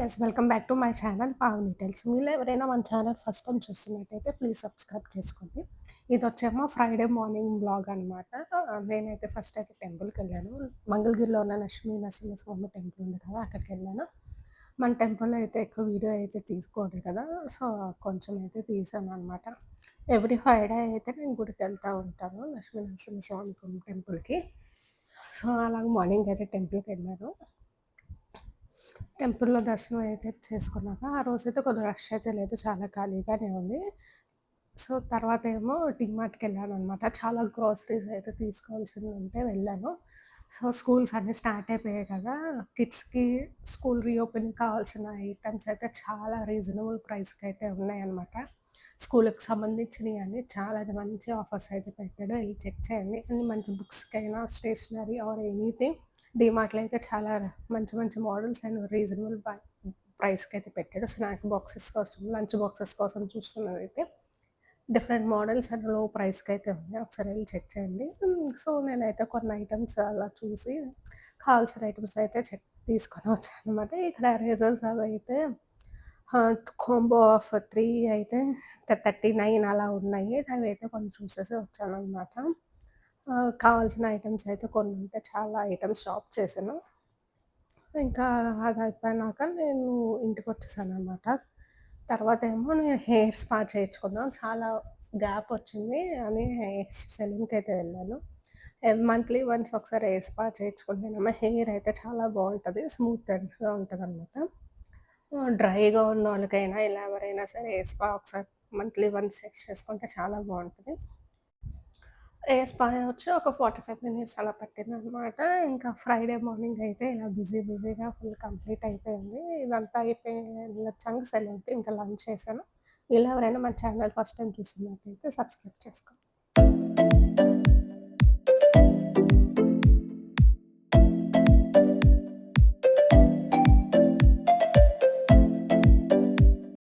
Guys welcome back to my channel Pavani tells. మీలో ఎవరైనా మన ఛానల్ ఫస్ట్ టైం చూస్తున్నట్టయితే ప్లీజ్ సబ్స్క్రైబ్ చేసుకోండి. ఇది వచ్చేమో ఫ్రైడే మార్నింగ్ బ్లాగ్ అనమాట. నేనైతే ఫస్ట్ అయితే టెంపుల్కి వెళ్ళాను. మంగళగిరిలో ఉన్న లక్ష్మీ నరసింహస్వామి టెంపుల్ ఉంది కదా, అక్కడికి వెళ్ళాను. మన టెంపుల్లో అయితే ఎక్కువ వీడియో అయితే తీసుకోలేదు కదా, సో కొంచెం అయితే తీసాను అనమాట. ఎవ్రీ ఫ్రైడే అయితే నేను గుడికి వెళ్తూ ఉంటాను, లక్ష్మీ నరసింహస్వామి టెంపుల్కి. సో అలాగే మార్నింగ్ అయితే టెంపుల్కి వెళ్ళాను. టెంపుల్‌లో దర్శనం అయితే చేసుకున్నాక, ఆ రోజైతే కొద్దిగా రష్ అయితే లేదు. చాలా ఖాళీగానే ఉంది. సో, తర్వాతేమో డీమార్ట్‌కెళ్ళాననమాట. చాలా గ్రోసరీస్ అయితే తీసుకోవాల్సినవి ఉంటే వెళ్ళాను. సో, స్కూల్స్ అన్నీ స్టార్ట్ అయిపోయాయి కదా! కిడ్స్‌కి స్కూల్ రీఓపెనింగ్ కావాల్సిన ఐటెమ్స్ అయితే చాలా రీజనబుల్ ప్రైస్‌కైతే ఉన్నాయన్నమాట. స్కూలుకి సంబంధించినయి అన్నీ చాలా మంచి ఆఫర్స్ అయితే పెట్టాడు. ఎళ్లి చెక్ చేయండి. అన్ని మంచి బుక్స్‌కైనా, స్టేషనరీ ఆర్ ఎనీథింగ్ డీమార్ట్‌లో అయితే చాలా మంచి మంచి మోడల్స్ అండ్ రీజనబుల్ ప్రైస్‌కైతే పెట్టాడు. స్నాక్ బాక్సెస్ కోసం, లంచ్ బాక్సెస్ కోసం చూస్తున్నదైతే డిఫరెంట్ మోడల్స్ అండ్ లో ప్రైస్‌కైతే ఉన్నాయి. ఒకసారి ఎళ్లి చెక్ చేయండి. సో, నేనైతే కొన్ని ఐటెమ్స్ అలా చూసి కావాల్సిన ఐటెమ్స్ అయితే తీసుకొని వచ్చాననమాట. ఇక్కడ ఎరేజర్స్ అవైతే కాంబో ఆఫ్ 3 అయితే 39 అలా ఉన్నాయి. అవైతే కొన్ని చూసేసి వచ్చాననమాట. కావాల్సిన ఐటెమ్స్ అయితే కొన్ని ఉంటే చాలా ఐటెమ్స్ షాప్ చేశాను. ఇంకా అది అయిపోయినాక నేను ఇంటికొచ్చేసాననమాట. తర్వాతేమో నేను హెయిర్ స్పా చేయించుకున్నాను. చాలా గ్యాప్ వచ్చింది అని హెయిర్ సెలూన్‌కైతే వెళ్ళాను. మంత్లీ వన్స్ ఒకసారి హెయిర్ స్పా చేయించుకుంటేనేమో హెయిర్ అయితే చాలా బావుంటది. స్మూత్ అండ్‌గా ఉంటదనమాట. డ్రైగా ఉన్నోళ్ళకైనా ఇలా ఎవరైనా సరే హెయిర్ స్పా ఒకసారి మంత్లీ వన్స్ చేసుకుంటే చాలా బావుంటది. స్పా వచ్చి ఒక 45 మినిట్స్ అలా పట్టిందనమాట. ఇంకా ఫ్రైడే మార్నింగ్ అయితే ఇలా బిజీగా ఫుల్ కంప్లీట్ అయిపోయింది. ఇదంతా అయిపోయి వెళ్ళొచ్చాక సెలవుకి ఇంకా లంచ్ చేశాను. ఇలా ఎవరైనా మన ఛానల్ ఫస్ట్ టైమ్ చూస్తున్నట్టయితే సబ్స్క్రైబ్ చేసుకోండి.